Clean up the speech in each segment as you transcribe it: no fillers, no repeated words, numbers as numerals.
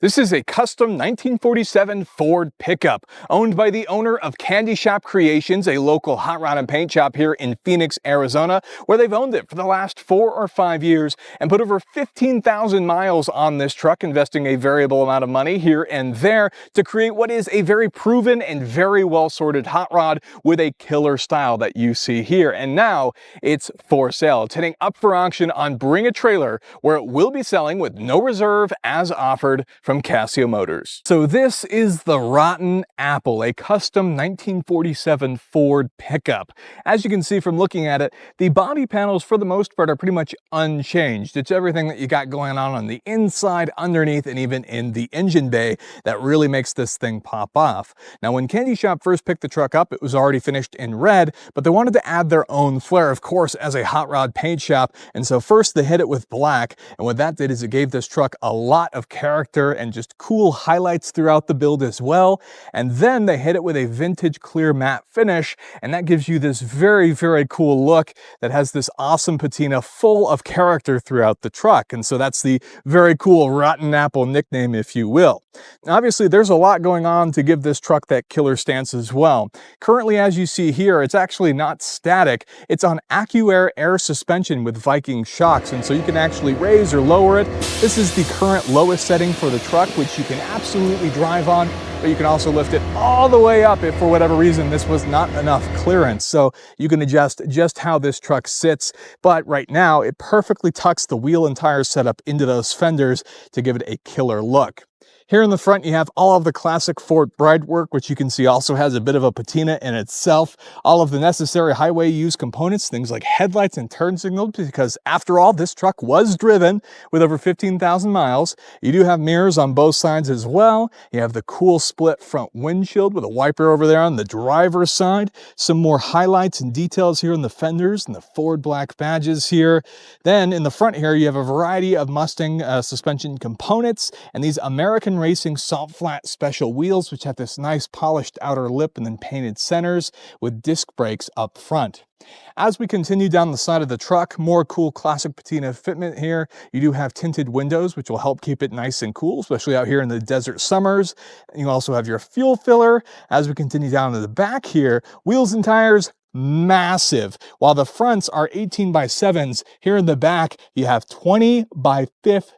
This is a custom 1947 Ford pickup owned by the owner of Kandy Shop Creations, a local hot rod and paint shop here in Phoenix, Arizona, where they've owned it for the last 4 or 5 years and put over 15,000 miles on this truck, investing a variable amount of money here and there to create what is a very proven and very well sorted hot rod with a killer style that you see here. And now it's for sale. It's hitting up for auction on Bring a Trailer, where it will be selling with no reserve as offered from Cascio Motors. So this is the Rotten Apple, a custom 1947 Ford pickup. As you can see from looking at it, the body panels for the most part are pretty much unchanged. It's everything that you got going on the inside, underneath, and even in the engine bay that really makes this thing pop off. Now, when Kandy Shop first picked the truck up, it was already finished in red, but they wanted to add their own flair, of course, as a hot rod paint shop. And so first they hit it with black, and what that did is it gave this truck a lot of character and just cool highlights throughout the build as well. And then they hit it with a vintage clear matte finish, and that gives you this very, very cool look that has this awesome patina full of character throughout the truck. And so that's the very cool Rotten Apple nickname, if you will. Now, obviously, there's a lot going on to give this truck that killer stance as well. Currently, as you see here, it's actually not static. It's on accuair air suspension with Vikings shocks, and so you can actually raise or lower it. This is the current lowest setting for the truck, which you can absolutely drive on, but you can also lift it all the way up if for whatever reason this was not enough clearance. So you can adjust just how this truck sits, but right now it perfectly tucks the wheel and tire setup into those fenders to give it a killer look. Here in the front, you have all of the classic Ford bride work, which you can see also has a bit of a patina in itself. All of the necessary highway use components, things like headlights and turn signals, because after all, this truck was driven with over 15,000 miles. You do have mirrors on both sides as well. You have the cool split front windshield with a wiper over there on the driver's side. Some more highlights and details here in the fenders and the Ford black badges here. Then in the front here, you have a variety of Mustang suspension components and these American Racing salt flat special wheels, which have this nice polished outer lip and then painted centers with disc brakes up front. As we continue down the side of the truck, more cool classic patina fitment here. You do have tinted windows, which will help keep it nice and cool, especially out here in the desert summers. You also have your fuel filler. As we continue down to the back here, wheels and tires, massive. While the fronts are 18 by 7s, here in the back, you have 20 by 15.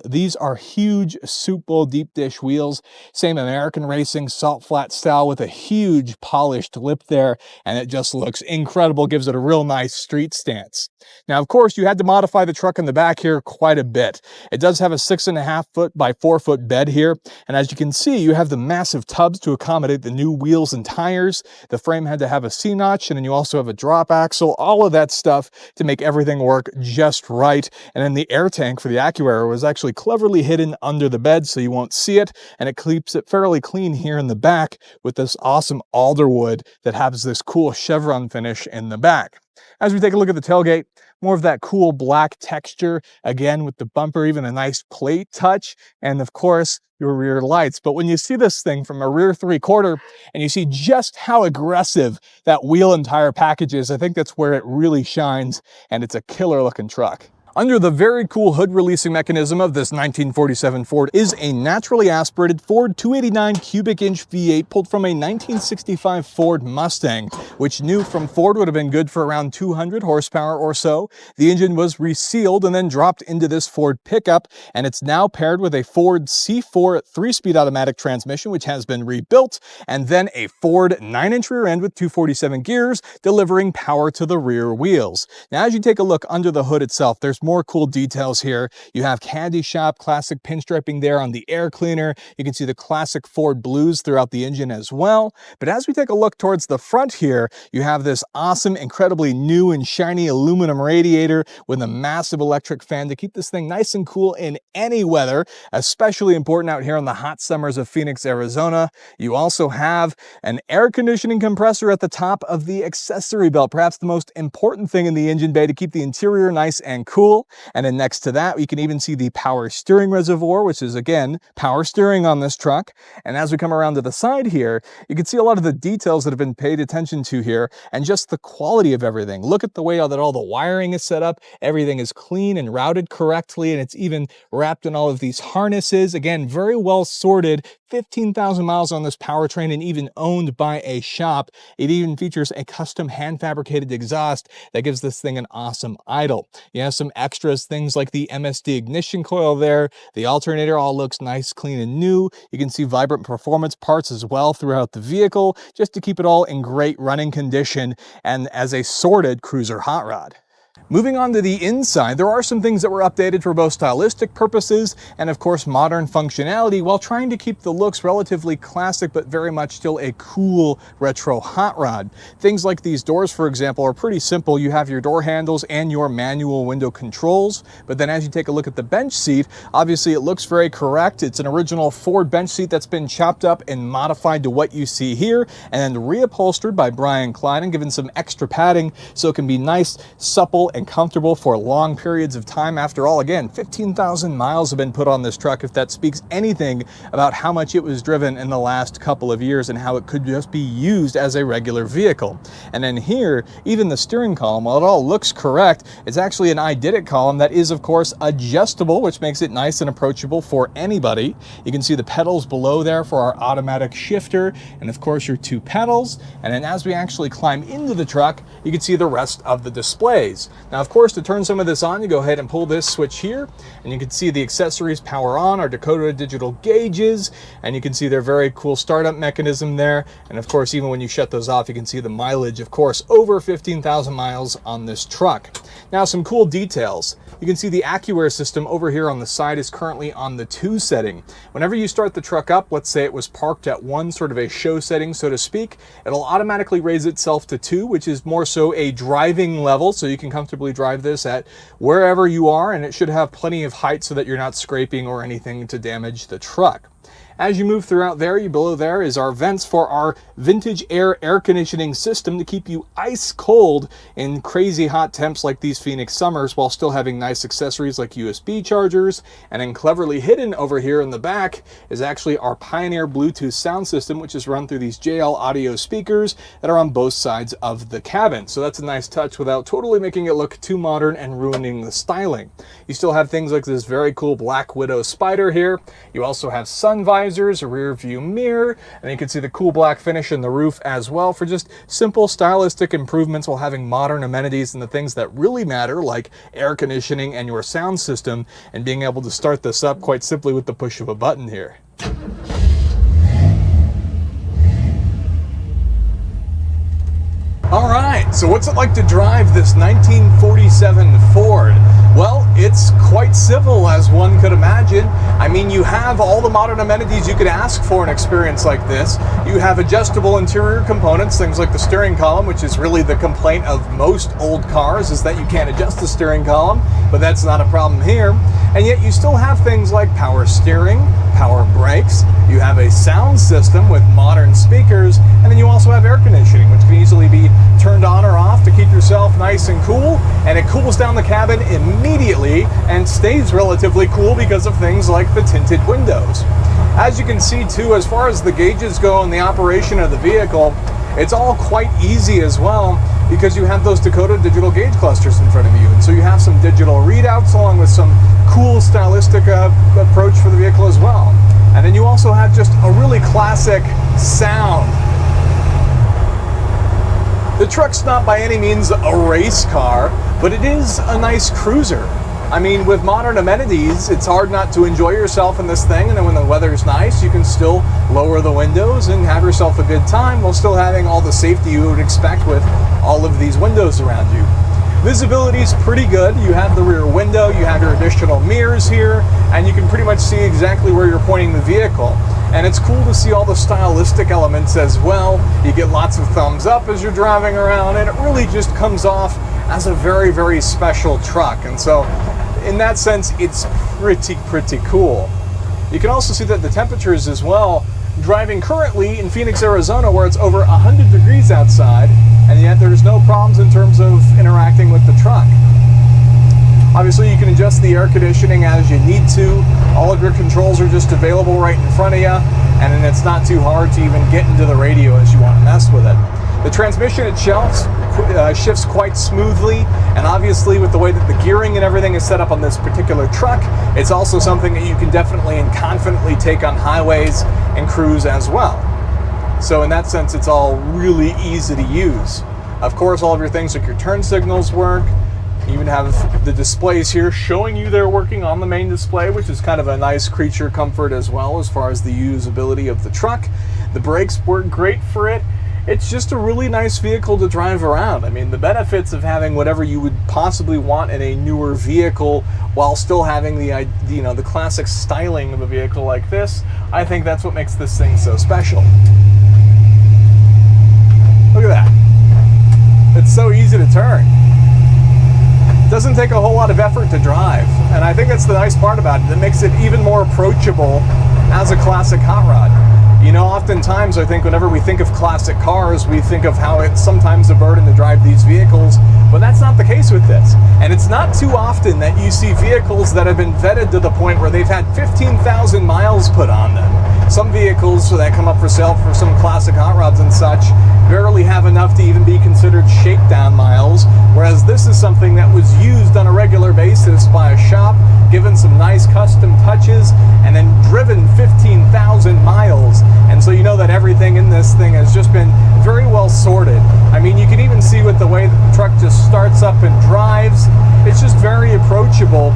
These are huge soup bowl deep dish wheels, same American Racing salt flat style with a huge polished lip there, and it just looks incredible, gives it a real nice street stance. Now, of course, you had to modify the truck in the back here quite a bit. It does have a 6.5 foot by 4 foot bed here, and as you can see, you have the massive tubs to accommodate the new wheels and tires. The frame had to have a C-notch, and then you also have a drop axle, all of that stuff to make everything work just right. And then the air tank for the accuair was actually cleverly hidden under the bed so you won't see it, and it keeps it fairly clean here in the back with this awesome alder wood that has this cool chevron finish in the back. As we take a look at the tailgate, more of that cool black texture, again with the bumper, even a nice plate touch, and of course your rear lights. But when you see this thing from a rear 3/4 and you see just how aggressive that wheel and tire package is, I think that's where it really shines, and it's a killer looking truck. Under the very cool hood releasing mechanism of this 1947 Ford is a naturally aspirated Ford 289 cubic inch V8 pulled from a 1965 Ford Mustang, which new from Ford would have been good for around 200 horsepower or so. The engine was resealed and then dropped into this Ford pickup, and it's now paired with a Ford C4 3-speed automatic transmission, which has been rebuilt, and then a Ford 9-inch rear end with 247 gears, delivering power to the rear wheels. Now, as you take a look under the hood itself, there's more cool details here. You have Kandy Shop classic pinstriping there on the air cleaner. You can see the classic Ford blues throughout the engine as well. But as we take a look towards the front here, you have this awesome, incredibly new and shiny aluminum radiator with a massive electric fan to keep this thing nice and cool in any weather, especially important out here in the hot summers of Phoenix, Arizona. You also have an air conditioning compressor at the top of the accessory belt, perhaps the most important thing in the engine bay to keep the interior nice and cool. cool. And then next to that, we can even see the power steering reservoir, which is again, power steering on this truck. And as we come around to the side here, you can see a lot of the details that have been paid attention to here and just the quality of everything. Look at the way that all the wiring is set up. Everything is clean and routed correctly, and it's even wrapped in all of these harnesses. Again, very well sorted, 15,000 miles on this powertrain and even owned by a shop. It even features a custom hand fabricated exhaust that gives this thing an awesome idle. You have some extras, things like the MSD ignition coil there. The alternator all looks nice, clean, and new. You can see vibrant performance parts as well throughout the vehicle, just to keep it all in great running condition and as a sorted cruiser hot rod. Moving on to the inside, there are some things that were updated for both stylistic purposes and of course modern functionality, while trying to keep the looks relatively classic but very much still a cool retro hot rod. Things like these doors, for example, are pretty simple. You have your door handles and your manual window controls, but then as you take a look at the bench seat, obviously it looks very correct. It's an original Ford bench seat that's been chopped up and modified to what you see here and then reupholstered by Brian Klein and given some extra padding so it can be nice, supple, and comfortable for long periods of time. After all, again, 15,000 miles have been put on this truck, if that speaks anything about how much it was driven in the last couple of years and how it could just be used as a regular vehicle. And then here, even the steering column, while it all looks correct, it's actually an ididt column that is, of course, adjustable, which makes it nice and approachable for anybody. You can see the pedals below there for our automatic shifter, and of course your two pedals. And then as we actually climb into the truck, you can see the rest of the displays. Now, of course, to turn some of this on, you go ahead and pull this switch here, and you can see the accessories power on, our Dakota digital gauges, and you can see their very cool startup mechanism there. And of course, even when you shut those off, you can see the mileage, of course, over 15,000 miles on this truck. Now, some cool details. You can see the accuair system over here on the side is currently on the 2 setting. Whenever you start the truck up, let's say it was parked at 1, sort of a show setting, so to speak, it'll automatically raise itself to 2, which is more so a driving level, so you can comfortably drive this at wherever you are, and it should have plenty of height so that you're not scraping or anything to damage the truck. As you move throughout there, below there is our vents for our vintage air conditioning system to keep you ice cold in crazy hot temps like these Phoenix summers, while still having nice accessories like USB chargers. And then cleverly hidden over here in the back is actually our Pioneer Bluetooth sound system, which is run through these JL audio speakers that are on both sides of the cabin. So that's a nice touch without totally making it look too modern and ruining the styling. You still have things like this very cool Black Widow spider here. You also have sun visors, a rear view mirror, and you can see the cool black finish in the roof as well for just simple stylistic improvements while having modern amenities and the things that really matter, like air conditioning and your sound system, and being able to start this up quite simply with the push of a button here. All right, so what's it like to drive this 1947 Ford? Well, it's quite civil, as one could imagine. I mean, you have all the modern amenities you could ask for an experience like this. You have adjustable interior components, things like the steering column, which is really the complaint of most old cars, is that you can't adjust the steering column, but that's not a problem here. And yet you still have things like power steering, power brakes, you have a sound system with modern speakers, and then you also have air conditioning, which can easily be turned on or off to keep yourself nice and cool, and it cools down the cabin immediately and stays relatively cool because of things like the tinted windows. As you can see too, as far as the gauges go and the operation of the vehicle, it's all quite easy as well, because you have those Dakota digital gauge clusters in front of you, and so you have some digital readouts along with some cool stylistic approach for the vehicle as well. And then you also have just a really classic sound. The truck's not by any means a race car, but it is a nice cruiser. I mean, with modern amenities, it's hard not to enjoy yourself in this thing, and then when the weather's nice, you can still lower the windows and have yourself a good time while still having all the safety you would expect with all of these windows around you. Visibility's pretty good. You have the rear window, you have your additional mirrors here, and you can pretty much see exactly where you're pointing the vehicle. And it's cool to see all the stylistic elements as well. You get lots of thumbs up as you're driving around, and it really just comes off as a very, very special truck. And so in that sense, it's pretty cool. You can also see that the temperatures as well, driving currently in Phoenix, Arizona, where it's over 100 degrees outside, and yet there's no problems in terms of interacting with the truck. Obviously, you can adjust the air conditioning as you need to. All of your controls are just available right in front of you, and then it's not too hard to even get into the radio as you want to mess with it. The transmission itself shifts quite smoothly, and obviously with the way that the gearing and everything is set up on this particular truck, it's also something that you can definitely and confidently take on highways and cruise as well. So in that sense, it's all really easy to use. Of course, all of your things like your turn signals work. You even have the displays here showing you they're working on the main display, which is kind of a nice creature comfort as well as far as the usability of the truck. The brakes work great for it. It's just a really nice vehicle to drive around. I mean, the benefits of having whatever you would possibly want in a newer vehicle while still having the classic styling of a vehicle like this, I think that's what makes this thing so special. Look at that. It's so easy to turn. It doesn't take a whole lot of effort to drive, and I think that's the nice part about it. It makes it even more approachable as a classic hot rod. You know, oftentimes I think whenever we think of classic cars, we think of how it's sometimes a burden to drive these vehicles, but that's not the case with this. And it's not too often that you see vehicles that have been vetted to the point where they've had 15,000 miles put on them. Some vehicles that come up for sale for some classic hot rods and such barely have enough to even be considered shakedown miles, whereas this is something that was used on a regular basis by a shop, given some nice custom touches, and then driven 15,000 miles. And so you know that everything in this thing has just been very well sorted. I mean, you can even see with the way that the truck just starts up and drives, it's just very approachable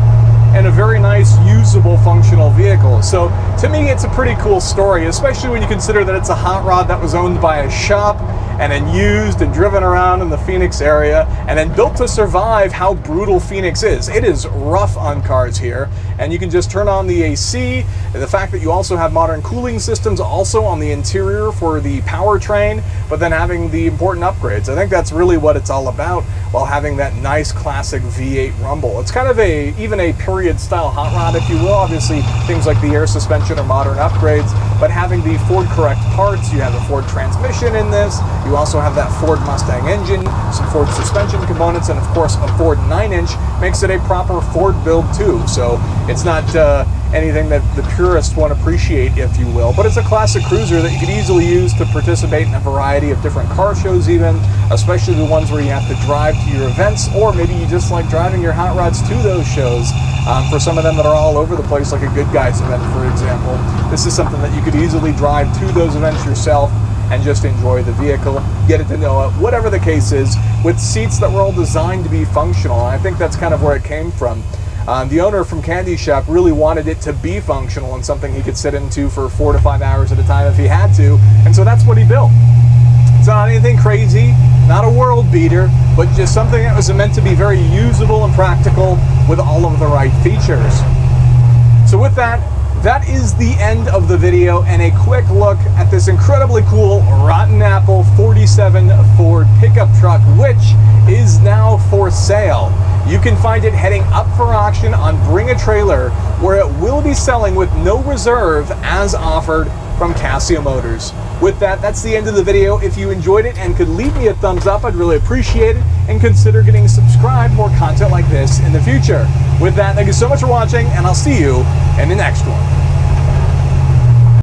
and a very nice, usable, functional vehicle. So to me, it's a pretty cool story, especially when you consider that it's a hot rod that was owned by a shop and then used and driven around in the Phoenix area and then built to survive how brutal Phoenix is. It is rough on cars here, and you can just turn on the AC. The fact that you also have modern cooling systems also on the interior for the powertrain, but then having the important upgrades. I think that's really what it's all about, while having that nice classic V8 rumble. It's kind of even a period style hot rod, if you will. Obviously, things like the air suspension are modern upgrades, but having the Ford correct parts, you have a Ford transmission in this, you also have that Ford Mustang engine, some Ford suspension components, and of course a Ford 9-inch makes it a proper Ford build too. So it's not anything that the purists won't appreciate, if you will, but it's a classic cruiser that you could easily use to participate in a variety of different car shows even, especially the ones where you have to drive to your events, or maybe you just like driving your hot rods to those shows. For some of them that are all over the place, like a Good Guys event, for example, this is something that you could easily drive to those events yourself and just enjoy the vehicle, get it to know it, whatever the case is, with seats that were all designed to be functional. And I think that's kind of where it came from. The owner from Kandy Shop really wanted it to be functional and something he could sit into for 4 to 5 hours at a time if he had to, and so that's what he built. It's not anything crazy, not a world beater, but just something that was meant to be very usable and practical with all of the right features. So with that, that is the end of the video and a quick look at this incredibly cool Rotten Apple 47 Ford pickup truck, which is now for sale. You can find it heading up for auction on Bring a Trailer, where it will be selling with no reserve as offered from Cascio Motors. With that, that's the end of the video. If you enjoyed it and could leave me a thumbs up, I'd really appreciate it, and consider getting subscribed for more content like this in the future. With that, thank you so much for watching, and I'll see you in the next one.